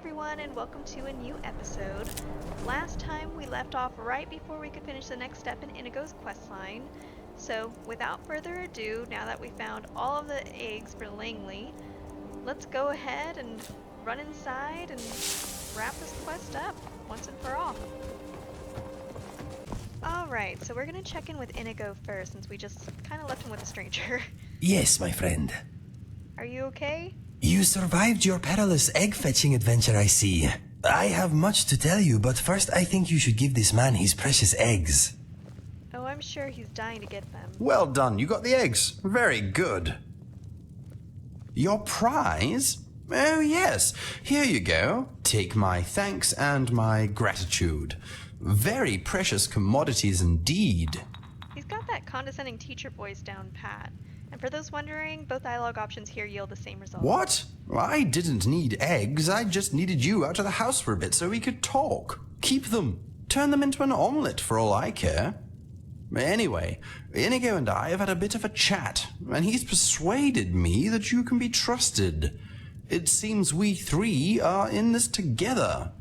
everyone, and welcome to a new episode. Last time we left off right before we could finish the next step in Inigo's questline. So without further ado, now that we found all of the eggs for Langley, let's go ahead and run inside and wrap this quest up once and for all. Alright, so we're gonna check in with Inigo first since we just kind of left him with a stranger. Yes, my friend. Are you okay? You survived your perilous egg-fetching adventure, I see. I have much to tell you, but first I think you should give this man his precious eggs. Oh, I'm sure he's dying to get them. Well done, you got the eggs. Very good. Your prize? Oh yes, here you go. Take my thanks and my gratitude. Very precious commodities indeed. He's got that condescending teacher voice down pat. And for those wondering, both dialogue options here yield the same result. What? I didn't need eggs, I just needed you out of the house for a bit so we could talk. Keep them. Turn them into an omelette for all I care. Anyway, Inigo and I have had a bit of a chat, and he's persuaded me that you can be trusted. It seems we three are in this together.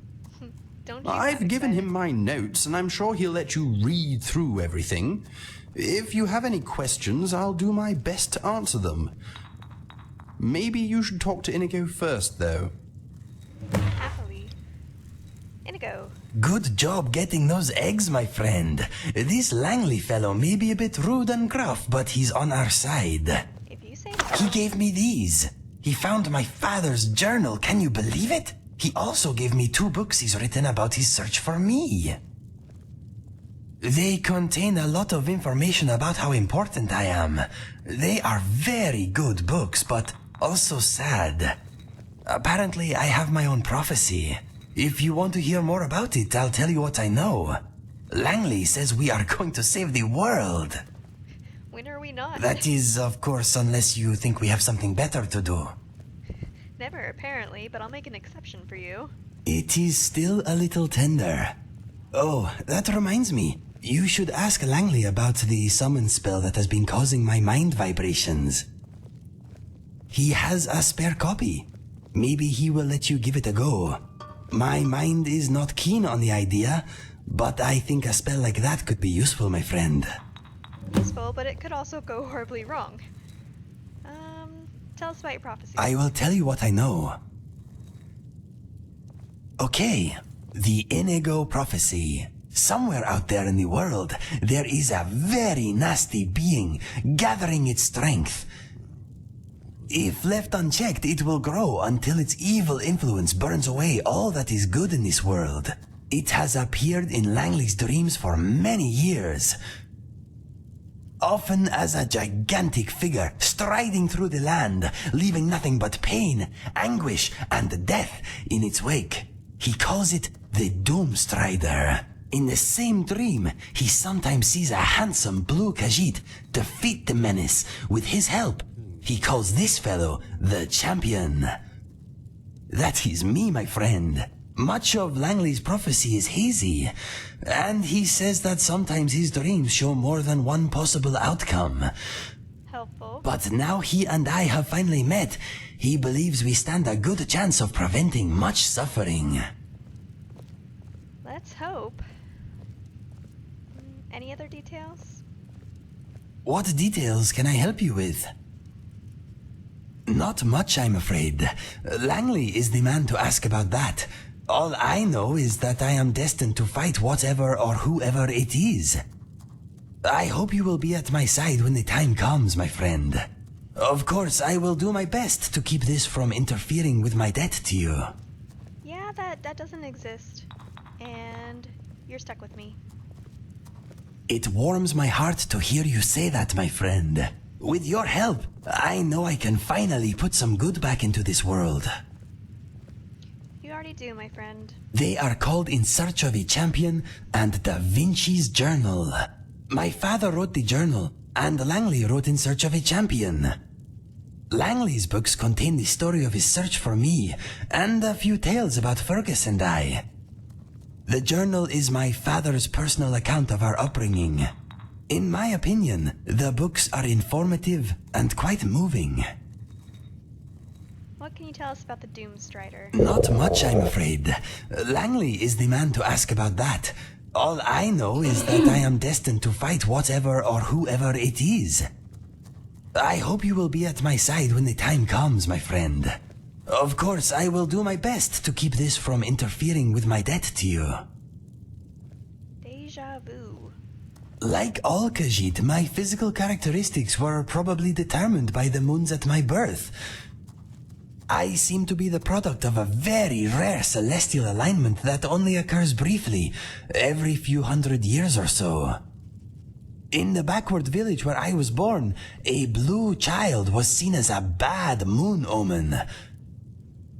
Don't I've given him my notes, and I'm sure he'll let you read through everything. If you have any questions, I'll do my best to answer them. Maybe you should talk to Inigo first, though. Happily. Inigo. Good job getting those eggs, my friend. This Langley fellow may be a bit rude and gruff, but he's on our side. If you say so. He gave me these. He found my father's journal, can you believe it? He also gave me 2 books he's written about his search for me. They contain a lot of information about how important I am. They are very good books, but also sad. Apparently, I have my own prophecy. If you want to hear more about it, I'll tell you what I know. Langley says we are going to save the world. When are we not? That is, of course, unless you think we have something better to do. Never, apparently, but I'll make an exception for you. It is still a little tender. Oh, that reminds me. You should ask Langley about the summon spell that has been causing my mind vibrations. He has a spare copy. Maybe he will let you give it a go. My mind is not keen on the idea, but I think a spell like that could be useful, my friend. Useful, but it could also go horribly wrong. Tell us about your prophecy. I will tell you what I know. Okay, the Inigo prophecy. Somewhere out there in the world, there is a very nasty being gathering its strength. If left unchecked, it will grow until its evil influence burns away all that is good in this world. It has appeared in Langley's dreams for many years, often as a gigantic figure striding through the land, leaving nothing but pain, anguish, and death in its wake. He calls it the Doomstrider. In the same dream, he sometimes sees a handsome blue 𝐂𝐩𝐿 defeat the menace with his help. He calls this fellow the Champion. That is me, my friend. Much of Langley's prophecy is hazy, and he says that sometimes his dreams show more than one possible outcome. Helpful. But now he and I have finally met. He believes we stand a good chance of preventing much suffering. Let's hope. Any other details? What details can I help you with? Not much, I'm afraid. Langley is the man to ask about that. All I know is that I am destined to fight whatever or whoever it is. I hope you will be at my side when the time comes, my friend. Of course, I will do my best to keep this from interfering with my debt to you. Yeah, that doesn't exist. And you're stuck with me. It warms my heart to hear you say that, my friend. With your help, I know I can finally put some good back into this world. You already do, my friend. They are called In Search of a Champion and Da Vinci's Journal. My father wrote the journal, and Langley wrote In Search of a Champion. Langley's books contain the story of his search for me, and a few tales about Fergus and I. The journal is my father's personal account of our upbringing. In my opinion, the books are informative and quite moving. Well, What can you tell us about the Doomstrider? Not much, I'm afraid. Langley is the man to ask about that. All I know is that I am destined to fight whatever or whoever it is. I hope you will be at my side when the time comes, my friend. Of course, I will do my best to keep this from interfering with my debt to you. Deja vu. Like all Khajiit, my physical characteristics were probably determined by the moons at my birth. I seem to be the product of a very rare celestial alignment that only occurs briefly, every few hundred years or so. In the backward village where I was born, a blue child was seen as a bad moon omen.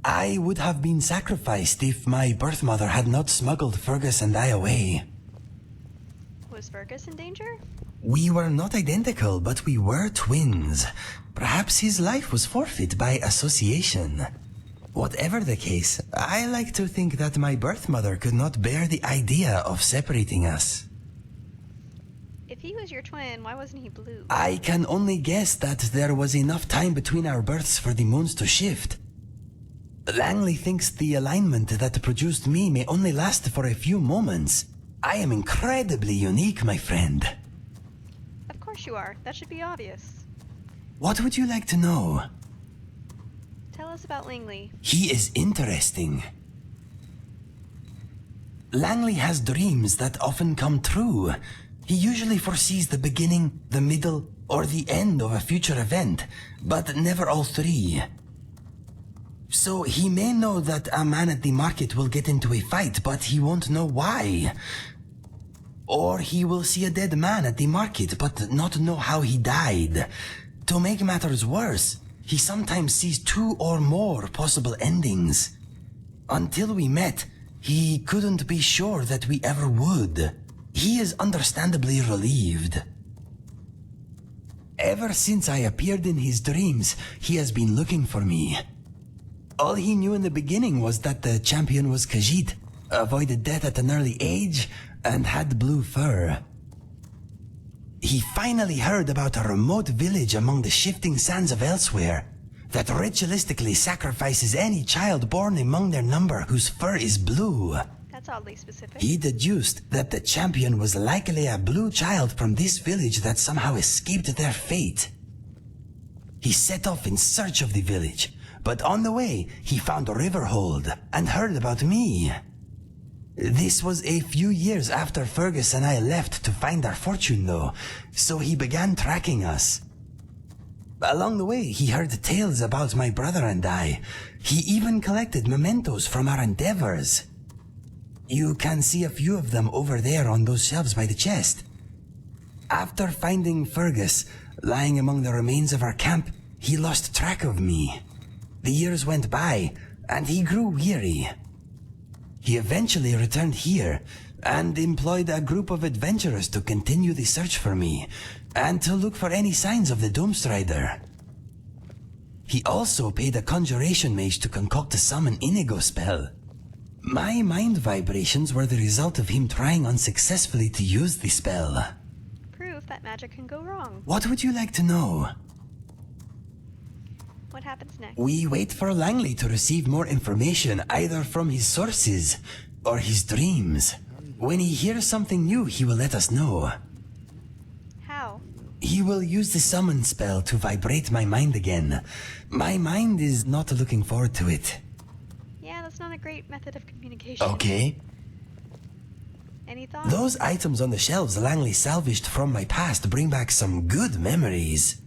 I would have been sacrificed if my birth mother had not smuggled Fergus and I away. Was Fergus in danger? We were not identical, but we were twins. Perhaps his life was forfeit by association. Whatever the case, I like to think that my birth mother could not bear the idea of separating us. If he was your twin, why wasn't he blue? I can only guess that there was enough time between our births for the moons to shift. Langley thinks the alignment that produced me may only last for a few moments. I am incredibly unique, my friend. Of course you are. That should be obvious. What would you like to know? Tell us about Langley. He is interesting. Langley has dreams that often come true. He usually foresees the beginning, the middle, or the end of a future event, but never all three. So he may know that a man at the market will get into a fight, but he won't know why. Or he will see a dead man at the market, but not know how he died. To make matters worse, he sometimes sees two or more possible endings. Until we met, he couldn't be sure that we ever would. He is understandably relieved. Ever since I appeared in his dreams, he has been looking for me. All he knew in the beginning was that the champion was Khajiit, avoided death at an early age, and had blue fur. He finally heard about a remote village among the shifting sands of elsewhere that ritualistically sacrifices any child born among their number whose fur is blue. That's oddly specific. He deduced that the champion was likely a blue child from this village that somehow escaped their fate. He set off in search of the village, but on the way, he found Riverhold and heard about me. This was a few years after Fergus and I left to find our fortune, though, so he began tracking us. Along the way, he heard tales about my brother and I. He even collected mementos from our endeavors. You can see a few of them over there on those shelves by the chest. After finding Fergus, lying among the remains of our camp, he lost track of me. The years went by, and he grew weary. He eventually returned here, and employed a group of adventurers to continue the search for me, and to look for any signs of the Doomstrider. He also paid a conjuration mage to concoct a summon Inigo spell. My mind vibrations were the result of him trying unsuccessfully to use the spell. Proof that magic can go wrong. What would you like to know? What happens next? We wait for Langley to receive more information, either from his sources or his dreams. When he hears something new, he will let us know. How? He will use the summon spell to vibrate my mind again. My mind is not looking forward to it. Yeah, that's not a great method of communication. Okay. Any thoughts? Those items on the shelves Langley salvaged from my past bring back some good memories.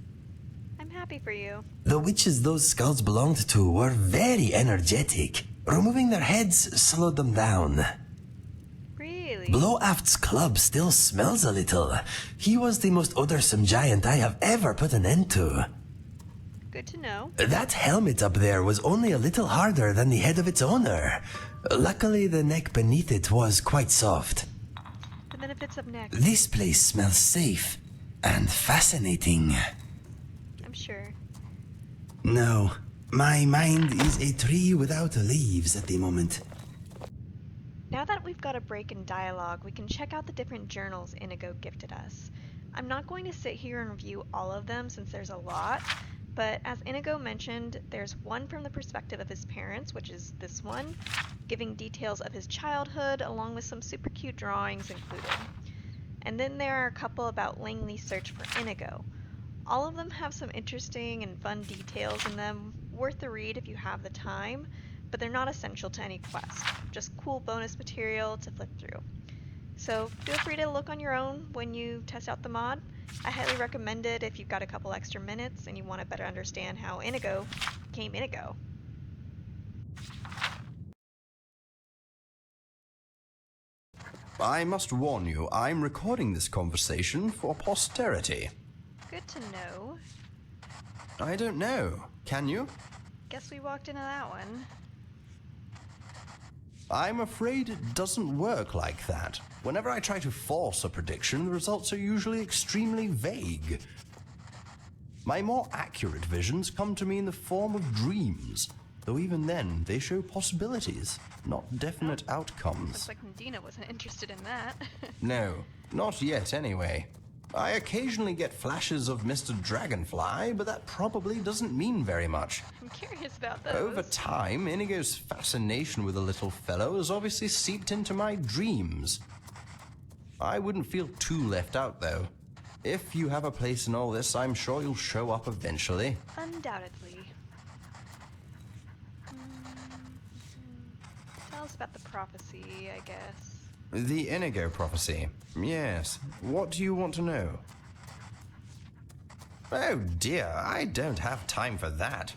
I'm happy for you. The witches those skulls belonged to were very energetic. Removing their heads slowed them down. Really? Blowaft's club still smells a little. He was the most odorsome giant I have ever put an end to. Good to know. That helmet up there was only a little harder than the head of its owner. Luckily, the neck beneath it was quite soft. The benefits of next. This place smells safe and fascinating. I'm sure. No, my mind is a tree without leaves at the moment. Now that we've got a break in dialogue, we can check out the different journals Inigo gifted us. I'm not going to sit here and review all of them since there's a lot, But as Inigo mentioned, there's one from the perspective of his parents, which is this one, giving details of his childhood along with some super cute drawings included. And then there are a couple about Langley's search for Inigo. All of them have some interesting and fun details in them, worth the read if you have the time, but they're not essential to any quest, just cool bonus material to flip through. So feel free to look on your own when you test out the mod. I highly recommend it if you've got a couple extra minutes and you want to better understand how Inigo became Inigo. I must warn you, I'm recording this conversation for posterity. Good to know. I don't know. Can you? Guess we walked into that one. I'm afraid it doesn't work like that. Whenever I try to force a prediction, the results are usually extremely vague. My more accurate visions come to me in the form of dreams, though even then they show possibilities, not definite outcomes. Looks like Nadina wasn't interested in that. No, not yet anyway. I occasionally get flashes of Mr. Dragonfly, but that probably doesn't mean very much. I'm curious about those. Over time, Inigo's fascination with the little fellow has obviously seeped into my dreams. I wouldn't feel too left out, though. If you have a place in all this, I'm sure you'll show up eventually. Undoubtedly. Tell us about the prophecy, I guess. The Inigo prophecy. Yes. What do you want to know? Oh dear, I don't have time for that.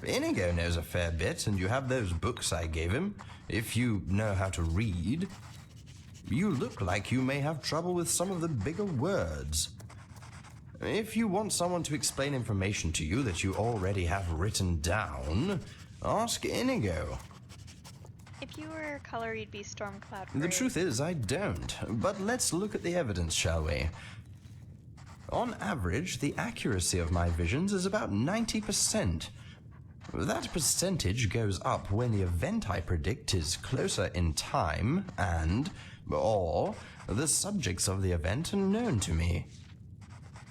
Inigo knows a fair bit, and you have those books I gave him, if you know how to read. You look like you may have trouble with some of the bigger words. If you want someone to explain information to you that you already have written down, ask Inigo. If you were a color, you'd be Stormcloud The Gray. truth is, I don't. But let's look at the evidence, shall we? On average, the accuracy of my visions is about 90%. That percentage goes up when the event I predict is closer in time or the subjects of the event are known to me.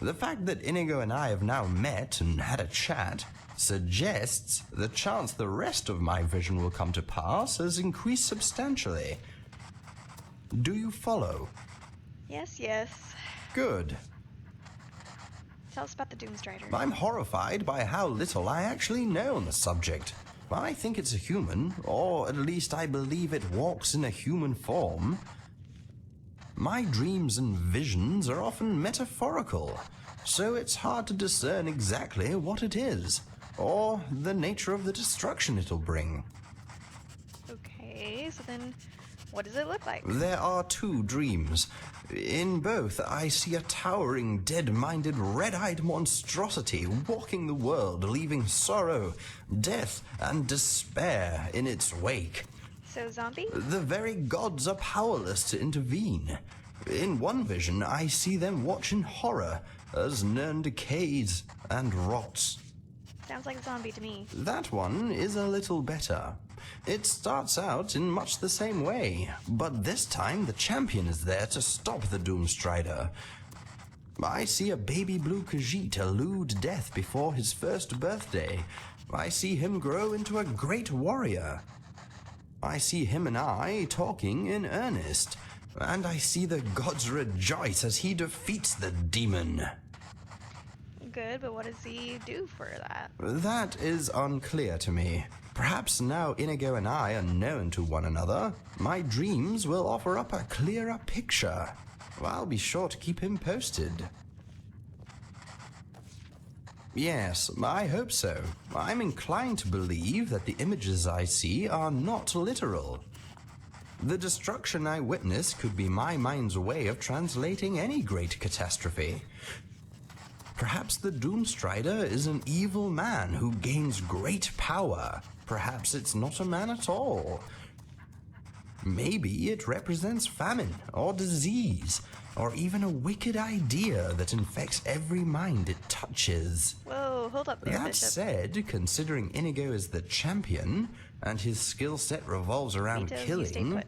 The fact that Inigo and I have now met and had a chat suggests the chance the rest of my vision will come to pass has increased substantially. Do you follow? Yes, yes. Good. Tell us about the Doomstrider. I'm horrified by how little I actually know on the subject. I think it's a human, or at least I believe it walks in a human form. My dreams and visions are often metaphorical, so it's hard to discern exactly what it is, or the nature of the destruction it'll bring. Okay, so then what does it look like? There are two dreams. In both, I see a towering, dead-minded, red-eyed monstrosity walking the world, leaving sorrow, death, and despair in its wake. So, zombie? The very gods are powerless to intervene. In one vision, I see them watch in horror as Nern decays and rots. Sounds like a zombie to me. That one is a little better. It starts out in much the same way, but this time the champion is there to stop the Doomstrider. I see a baby blue 𝐂𝐩𝐿 elude death before his first birthday. I see him grow into a great warrior. I see him and I talking in earnest, and I see the gods rejoice as he defeats the demon. Good, but what does he do for that? That is unclear to me. Perhaps now Inigo and I are known to one another, my dreams will offer up a clearer picture. I'll be sure to keep him posted. Yes, I hope so. I'm inclined to believe that the images I see are not literal. The destruction I witness could be my mind's way of translating any great catastrophe. Perhaps the Doomstrider is an evil man who gains great power. Perhaps it's not a man at all. Maybe it represents famine or disease, or even a wicked idea that infects every mind it touches. Whoa, hold up there, That Bishop. said, considering Inigo is the champion, and his skill set revolves around Vito, you stay killing, put.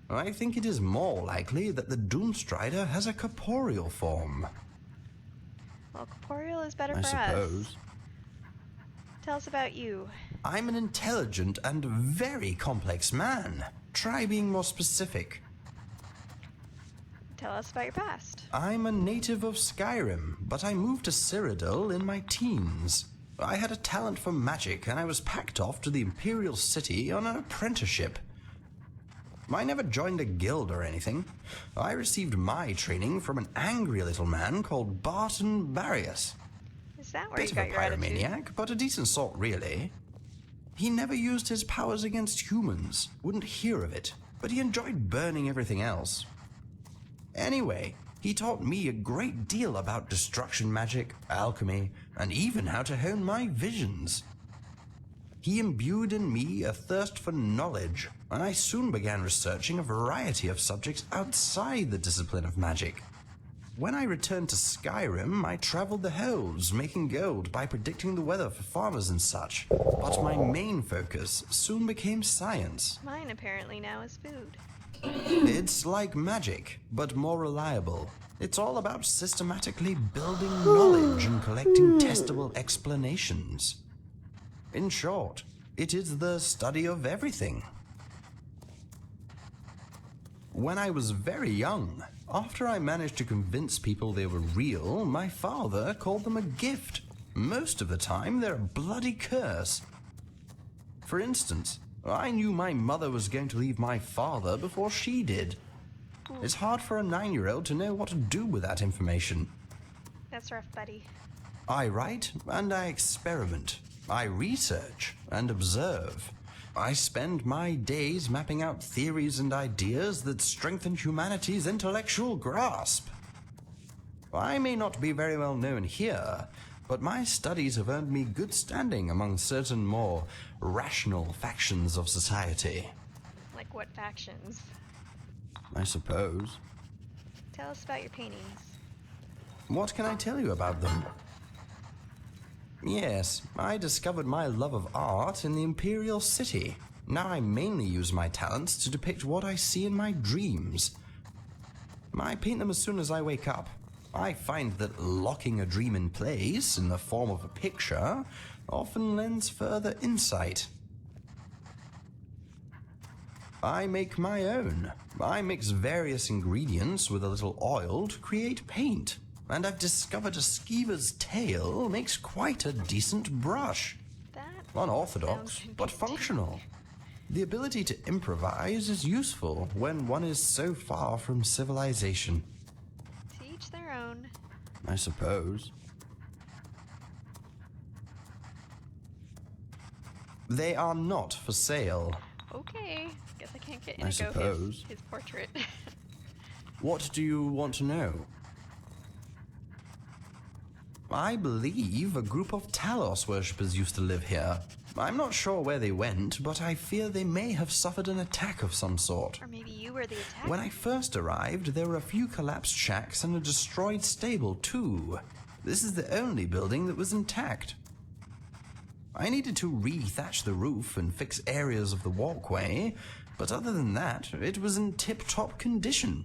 I think it is more likely that the Doomstrider has a corporeal form. Well, corporeal is better I for suppose. us. Tell us about you. I'm an intelligent and very complex man. Try being more specific. Tell us about your past. I'm a native of Skyrim, but I moved to Cyrodiil in my teens. I had a talent for magic, and I was packed off to the Imperial City on an apprenticeship. I never joined a guild or anything. I received my training from an angry little man called Barton Barrios. Is that where Bit you of got a your attitude? pyromaniac, but a decent sort, really. He never used his powers against humans, wouldn't hear of it, but he enjoyed burning everything else. Anyway, he taught me a great deal about destruction magic, alchemy, and even how to hone my visions. He imbued in me a thirst for knowledge, and I soon began researching a variety of subjects outside the discipline of magic. When I returned to Skyrim, I traveled the hills, making gold by predicting the weather for farmers and such. But my main focus soon became science. Mine apparently now is food. It's like magic, but more reliable. It's all about systematically building knowledge and collecting testable explanations. In short, it is the study of everything. When I was very young, after I managed to convince people they were real, my father called them a gift. Most of the time, they're a bloody curse. For instance, I knew my mother was going to leave my father before she did. It's hard for a 9-year-old to know what to do with that information. That's rough, buddy. I write and I experiment. I research and observe. I spend my days mapping out theories and ideas that strengthen humanity's intellectual grasp. I may not be very well known here, but my studies have earned me good standing among certain more rational factions of society. Like what factions? I suppose. Tell us about your paintings. What can I tell you about them? Yes, I discovered my love of art in the Imperial City. Now I mainly use my talents to depict what I see in my dreams. I paint them as soon as I wake up. I find that locking a dream in place in the form of a picture often lends further insight. I make my own. I mix various ingredients with a little oil to create paint. And I've discovered a skeever's tail makes quite a decent brush. That Unorthodox, sounds but interesting. functional. The ability to improvise is useful when one is so far from civilization. To each their own. I suppose. They are not for sale. Okay. Guess I can't get I Inigo suppose. his portrait. What do you want to know? I believe a group of Talos worshippers used to live here. I'm not sure where they went, but I fear they may have suffered an attack of some sort. Or maybe you were the attacker. When I first arrived, there were a few collapsed shacks and a destroyed stable, too. This is the only building that was intact. I needed to re-thatch the roof and fix areas of the walkway, but other than that, it was in tip-top condition.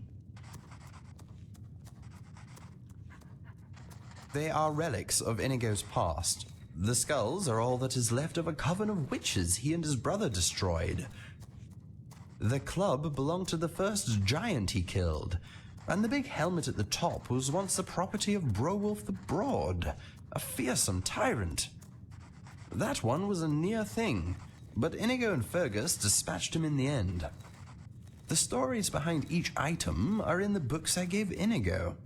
They are relics of Inigo's past. The skulls are all that is left of a coven of witches he and his brother destroyed. The club belonged to the first giant he killed, and the big helmet at the top was once the property of Browulf the Broad, a fearsome tyrant. That one was a near thing, but Inigo and Fergus dispatched him in the end. The stories behind each item are in the books I gave Inigo.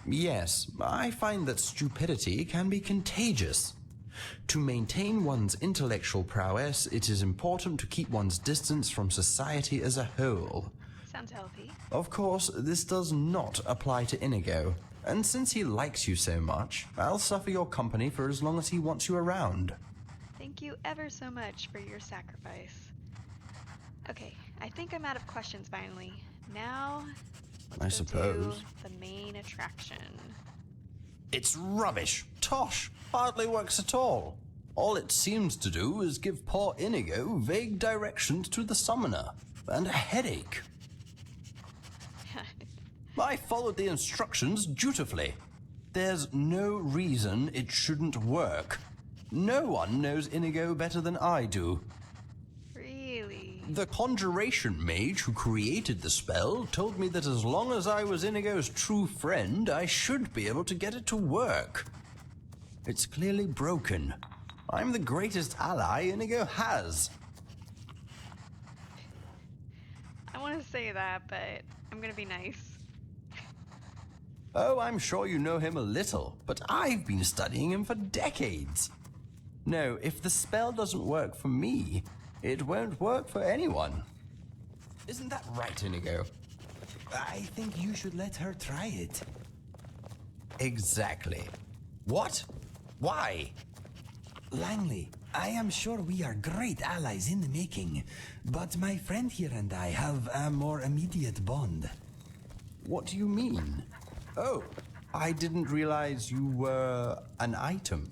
Yes, I find that stupidity can be contagious. To maintain one's intellectual prowess, it is important to keep one's distance from society as a whole. Sounds healthy. Of course, this does not apply to Inigo, and since he likes you so much, I'll suffer your company for as long as he wants you around. Thank you ever so much for your sacrifice. Okay, I think I'm out of questions finally. Now, I let's go suppose. do the main attraction. It's rubbish. Tosh. Hardly works at all. All it seems to do is give poor Inigo vague directions to the summoner, and a headache. I followed the instructions dutifully. There's no reason it shouldn't work. No one knows Inigo better than I do. Really? The conjuration mage who created the spell told me that as long as I was Inigo's true friend, I should be able to get it to work. It's clearly broken. I'm the greatest ally Inigo has. I want to say that, but I'm gonna be nice. Oh, I'm sure you know him a little, but I've been studying him for decades. No, if the spell doesn't work for me, it won't work for anyone. Isn't that right, Inigo? I think you should let her try it. Exactly. What? Why? Langley, I am sure we are great allies in the making, but my friend here and I have a more immediate bond. What do you mean? Oh, I didn't realize you were an item.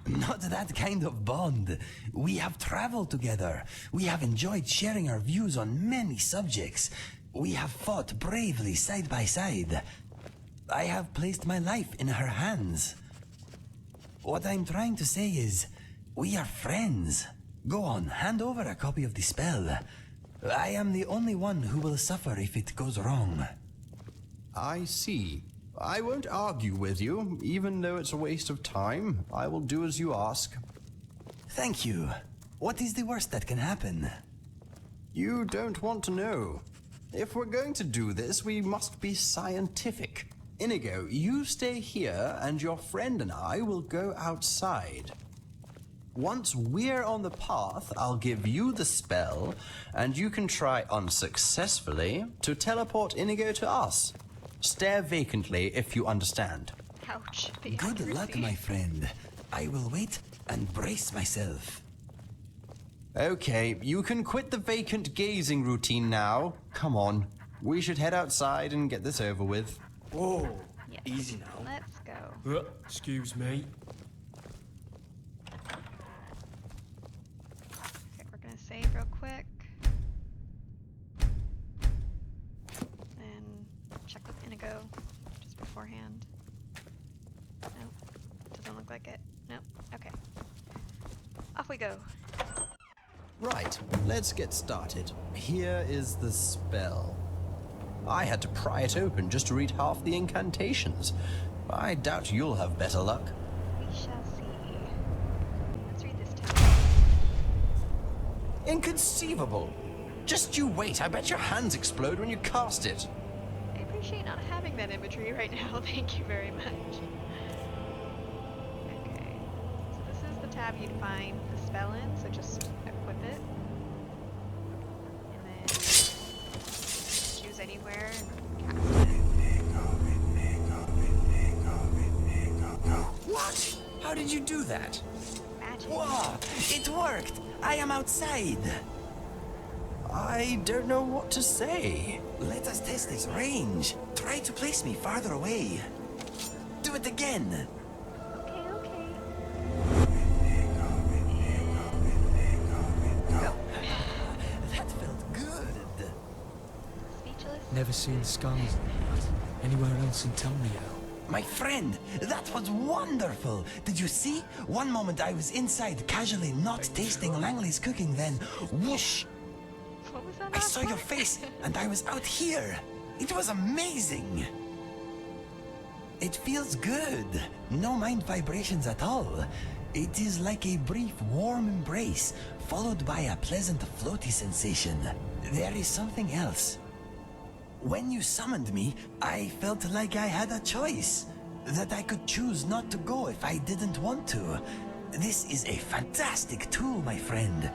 Not that kind of bond. We have traveled together. We have enjoyed sharing our views on many subjects. We have fought bravely side by side. I have placed my life in her hands. What I'm trying to say is, we are friends. Go on, hand over a copy of the spell. I am the only one who will suffer if it goes wrong. I see. I won't argue with you, even though it's a waste of time. I will do as you ask. Thank you. What is the worst that can happen? You don't want to know. If we're going to do this, we must be scientific. Inigo, you stay here, and your friend and I will go outside. Once we're on the path, I'll give you the spell, and you can try unsuccessfully to teleport Inigo to us. Stare vacantly if you understand. Ouch. Good luck, my friend. I will wait and brace myself. Okay, you can quit the vacant gazing routine now. Come on. We should head outside and get this over with. Whoa, Yes. easy now. Let's go. Excuse me. Okay, we're gonna save real quick. And check with Inigo just beforehand. Nope. Doesn't look like it. Nope. Okay. Off we go. Right, let's get started. Here is the spell. I had to pry it open just to read half the incantations. I doubt you'll have better luck. We shall see. Let's read this tab. Inconceivable! Just you wait, I bet your hands explode when you cast it. I appreciate not having that imagery right now. Thank you very much. Okay. So this is the tab you'd find the spell in, so just equip it. And then choose anywhere and cast it. What? How did you do that? Magic. Whoa! It worked! I am outside! I don't know what to say. Let us test its range. Try to place me farther away. Do it again! Okay, okay. That felt good. Speechless. Never seen skies anywhere else in Telmio. My friend, that was wonderful! Did you see? One moment I was inside, casually not tasting Langley's cooking, then whoosh! What was that I last saw your part? face, and I was out here! It was amazing! It feels good. No mind vibrations at all. It is like a brief warm embrace, followed by a pleasant floaty sensation. There is something else. When you summoned me, I felt like I had a choice. That I could choose not to go if I didn't want to. This is a fantastic tool, my friend.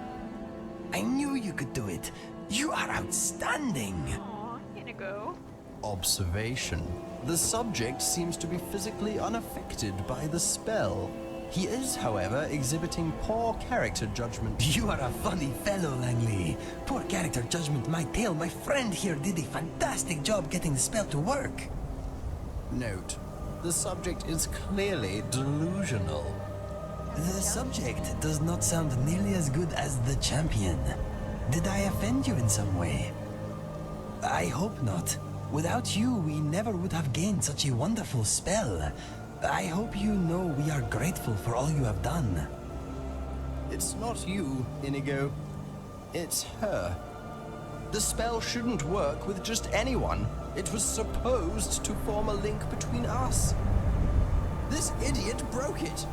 I knew you could do it. You are outstanding. Aw, Inigo. Observation. The subject seems to be physically unaffected by the spell. He is, however, exhibiting poor character judgment. You are a funny fellow, Langley. Poor character judgment might tell. My friend here did a fantastic job getting the spell to work. Note, the subject is clearly delusional. The subject does not sound nearly as good as the champion. Did I offend you in some way? I hope not. Without you, we never would have gained such a wonderful spell. I hope you know we are grateful for all you have done. It's not you, Inigo. It's her. The spell shouldn't work with just anyone. It was supposed to form a link between us. This idiot broke it.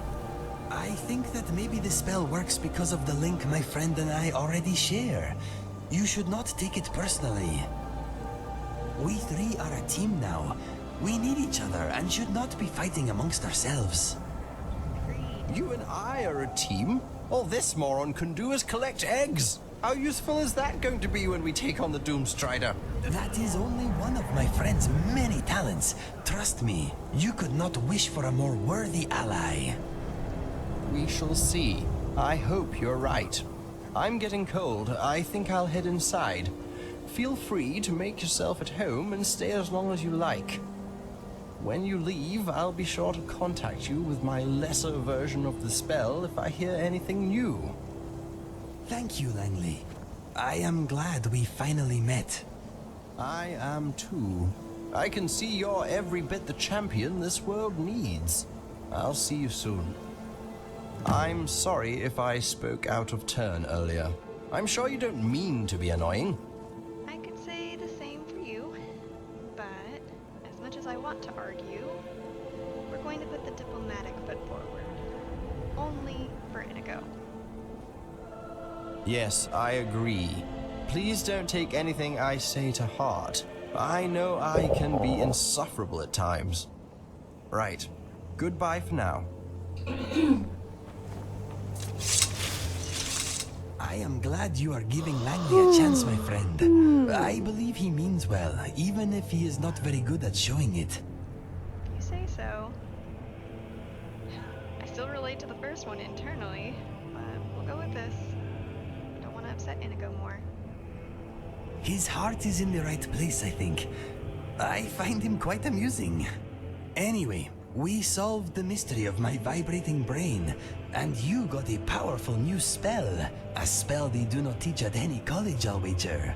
I think that maybe the spell works because of the link my friend and I already share. You should not take it personally. We three are a team now. We need each other and should not be fighting amongst ourselves. Agreed. You and I are a team. All this moron can do is collect eggs. How useful is that going to be when we take on the Doomstrider? That is only one of my friend's many talents. Trust me, you could not wish for a more worthy ally. We shall see. I hope you're right. I'm getting cold. I think I'll head inside. Feel free to make yourself at home and stay as long as you like. When you leave, I'll be sure to contact you with my lesser version of the spell if I hear anything new. Thank you, Langley. I am glad we finally met. I am too. I can see you're every bit the champion this world needs. I'll see you soon. I'm sorry if I spoke out of turn earlier. I'm sure you don't mean to be annoying. I could say the same for you, but as much as I want to argue, we're going to put the diplomatic foot forward. Only for Inigo. Yes, I agree. Please don't take anything I say to heart. I know I can be insufferable at times. Right. Goodbye for now. I am glad you are giving Langley a chance, my friend. I believe he means well, even if he is not very good at showing it. You say so. I still relate to the first one internally, but we'll go with this. Don't want to upset Inigo more. His heart is in the right place, I think. I find him quite amusing. Anyway, we solved the mystery of my vibrating brain, and you got a powerful new spell. A spell they do not teach at any college, I'll wager.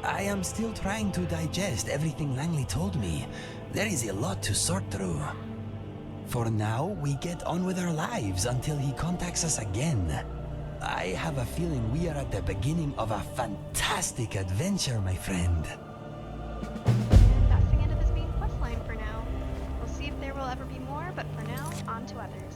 I am still trying to digest everything Langley told me. There is a lot to sort through. For now, we get on with our lives until he contacts us again. I have a feeling we are at the beginning of a fantastic adventure, my friend. And that's the end of his main questline for now. We'll see if there will ever be more, but for now, on to others.